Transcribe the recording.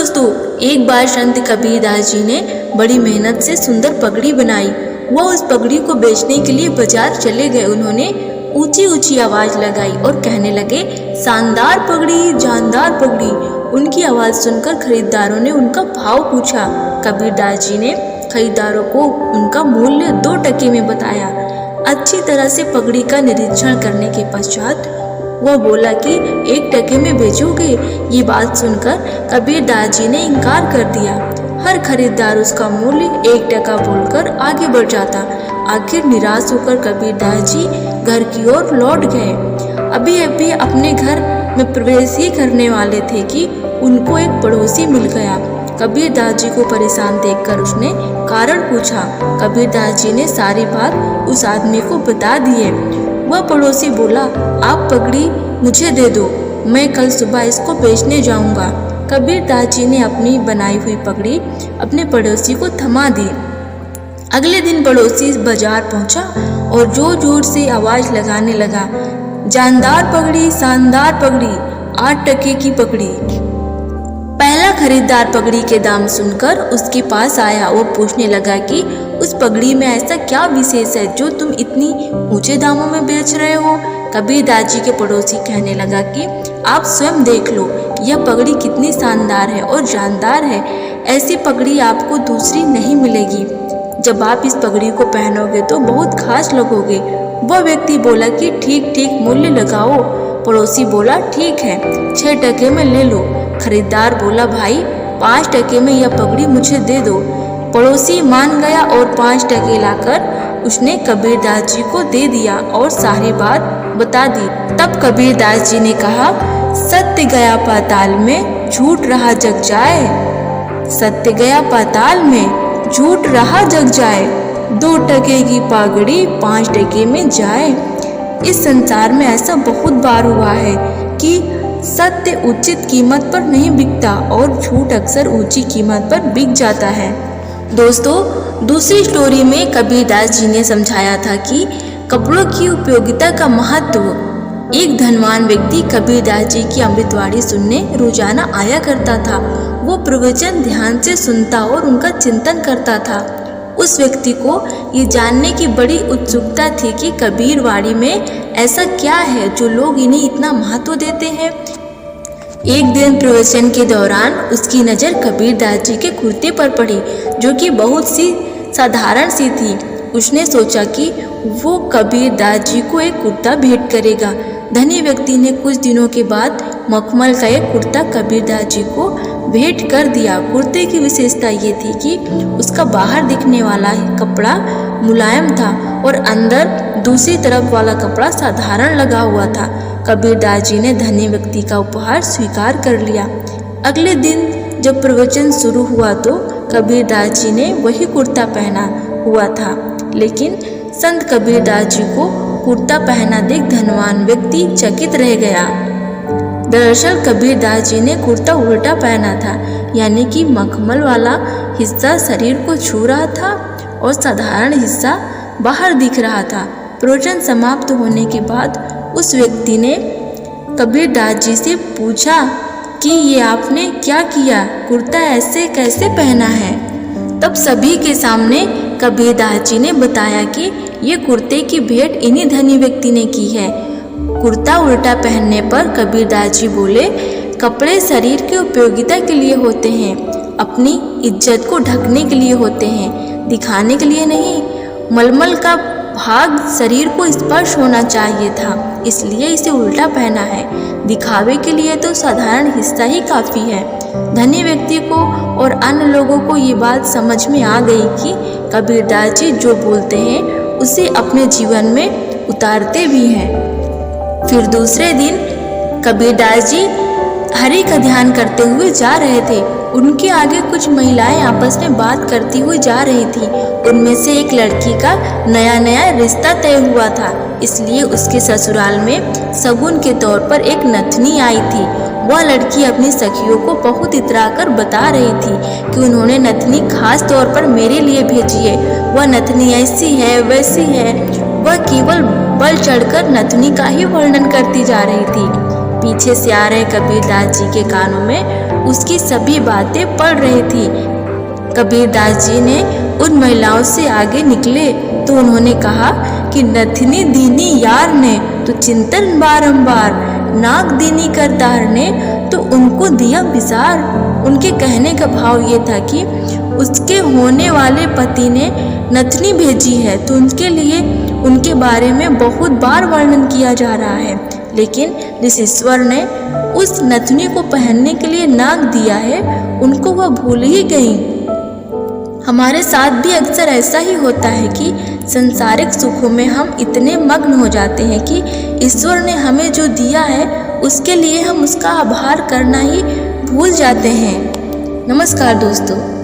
दोस्तों, एक बार संत कबीरदास जी ने बड़ी मेहनत से सुंदर पगड़ी बनाई। वह उस पगड़ी को बेचने के लिए बाजार चले गए। उन्होंने ऊंची ऊंची आवाज लगाई और कहने लगे, शानदार पगड़ी, जानदार पगड़ी। उनकी आवाज सुनकर खरीदारों ने उनका भाव पूछा। कबीरदास जी ने खरीदारों को उनका मूल्य 2 टके में बताया। अच्छी तरह से पगड़ी का निरीक्षण करने के पश्चात वह बोला कि 1 टके में बेचोगे? ये बात सुनकर कबीरदास जी ने इनकार कर दिया। हर खरीदार उसका मूल्य 1 टका बोलकर आगे बढ़ जाता। आखिर निराश होकर कबीरदास जी घर की ओर लौट गए। अभी अभी अपने घर में प्रवेश ही करने वाले थे कि उनको एक पड़ोसी मिल गया। कबीरदास जी को परेशान देखकर उसने कारण पूछा। कबीरदास जी ने सारी बात उस आदमी को बता दिए। वह पड़ोसी बोला, आप पगड़ी मुझे दे दो, मैं कल सुबह इसको बेचने जाऊंगा। कबीरदास जी ने अपनी बनाई हुई पगड़ी अपने पड़ोसी को थमा दी। अगले दिन पड़ोसी बाजार पहुंचा और जोर जोर से आवाज लगाने लगा, जानदार पगड़ी, शानदार पगड़ी, 8 टके की पगड़ी। पहला खरीदार पगड़ी के दाम सुनकर उसके पास आया। वो पूछने लगा कि उस पगड़ी में ऐसा क्या विशेष है जो तुम इतनी ऊंचे दामों में बेच रहे हो? कबीरदास जी के पड़ोसी कहने लगा कि आप स्वयं देख लो, यह पगड़ी कितनी शानदार है और जानदार है। ऐसी पगड़ी आपको दूसरी नहीं मिलेगी। जब आप इस पगड़ी को पहनोगे तो बहुत खास लगोगे। वह व्यक्ति बोला कि ठीक ठीक मूल्य लगाओ। पड़ोसी बोला, ठीक है, 6 टके में ले लो। खरीदार बोला, भाई 5 टके में यह पगड़ी मुझे दे दो। पड़ोसी मान गया और 5 टके लाकर उसने कबीरदास जी को दे दिया और सारी बात बता दी। तब कबीरदास जी ने कहा, सत्य गया पाताल में, झूठ रहा जग जाए। सत्य गया पाताल में, झूठ रहा जग जाए। 2 टके की पगड़ी 5 टके में जाए। इस संसार में ऐसा बहुत बार हुआ है कि सत्य उचित कीमत पर नहीं बिकता और झूठ अक्सर ऊंची कीमत पर बिक जाता है। दोस्तों, दूसरी स्टोरी में कबीरदास जी ने समझाया था कि कपड़ों की उपयोगिता का महत्व। एक धनवान व्यक्ति कबीरदास जी की अमृतवाणी सुनने रोजाना आया करता था। वो प्रवचन ध्यान से सुनता और उनका चिंतन करता था। उस व्यक्ति को ये जानने की बड़ी उत्सुकता थी कि कबीरवाणी में ऐसा क्या है जो लोग इन्हें इतना महत्व देते हैं। एक दिन प्रवचन के दौरान उसकी नज़र कबीरदास जी के कुर्ते पर पड़ी, जो कि बहुत सी साधारण सी थी। उसने सोचा कि वो कबीरदास जी को एक कुर्ता भेंट करेगा। धनी व्यक्ति ने कुछ दिनों के बाद मखमल का एक कुर्ता कबीरदास जी को भेंट कर दिया। कुर्ते की विशेषता ये थी कि उसका बाहर दिखने वाला कपड़ा मुलायम था और अंदर दूसरी तरफ वाला कपड़ा साधारण लगा हुआ था। कबीरदास जी ने धनी व्यक्ति का उपहार स्वीकार कर लिया। अगले दिन जब प्रवचन शुरू हुआ तो कबीरदास जी ने वही कुर्ता पहना हुआ था, लेकिन संत कबीरदास जी को कुर्ता पहना देख धनवान व्यक्ति चकित रह गया। दरअसल कबीरदास जी ने कुर्ता उल्टा पहना था, यानी कि मखमल वाला हिस्सा शरीर को छू रहा था और साधारण हिस्सा बाहर दिख रहा था। प्रवचन समाप्त होने के बाद उस व्यक्ति ने कबीरदास जी से पूछा कि ये आपने क्या किया, कुर्ता ऐसे कैसे पहना है? तब सभी के सामने कबीरदास जी ने बताया कि ये कुर्ते की भेंट इन्हीं धनी व्यक्ति ने की है। कुर्ता उल्टा पहनने पर कबीरदास जी बोले, कपड़े शरीर की उपयोगिता के लिए होते हैं, अपनी इज्जत को ढकने के लिए होते हैं, दिखाने के लिए नहीं। मलमल का भाग शरीर को स्पर्श होना चाहिए था, इसलिए इसे उल्टा पहना है। दिखावे के लिए तो साधारण हिस्सा ही काफ़ी है। धनी व्यक्ति को और अन्य लोगों को ये बात समझ में आ गई कि कबीरदास जी जो बोलते हैं उसे अपने जीवन में उतारते भी हैं। फिर दूसरे दिन कबीरदास जी हरि का ध्यान करते हुए जा रहे थे। उनके आगे कुछ महिलाएं आपस में बात करती हुई जा रही थी। उनमें से एक लड़की का नया नया रिश्ता तय हुआ था, इसलिए उसके ससुराल में शगुन के तौर पर एक नथनी आई थी। वह लड़की अपनी सखियों को बहुत इतराकर बता रही थी कि उन्होंने नथनी खास तौर पर मेरे लिए भेजी है। वह नथनी ऐसी है, वैसी है। वह केवल बढ़ चढ़कर नथनी का ही वर्णन करती जा रही थी। पीछे से आ रहे कबीरदास जी के कानों में उसकी सभी बातें पढ़ रही थी। कबीरदास जी ने उन महिलाओं से आगे निकले तो उन्होंने कहा कि नथनी दीनी यार ने तो चिंतन बारंबार, नाक दीनी करतार ने तो उनको दिया विसार। उनके कहने का भाव ये था कि उसके होने वाले पति ने नथनी भेजी है तो उनके लिए उनके बारे में बहुत बार वर्णन किया जा रहा है, लेकिन जिस ईश्वर ने उस नथनी को पहनने के लिए नाक दिया है उनको वह भूल ही गई। हमारे साथ भी अक्सर ऐसा ही होता है कि संसारिक सुखों में हम इतने मग्न हो जाते हैं कि ईश्वर ने हमें जो दिया है उसके लिए हम उसका आभार करना ही भूल जाते हैं। नमस्कार दोस्तों।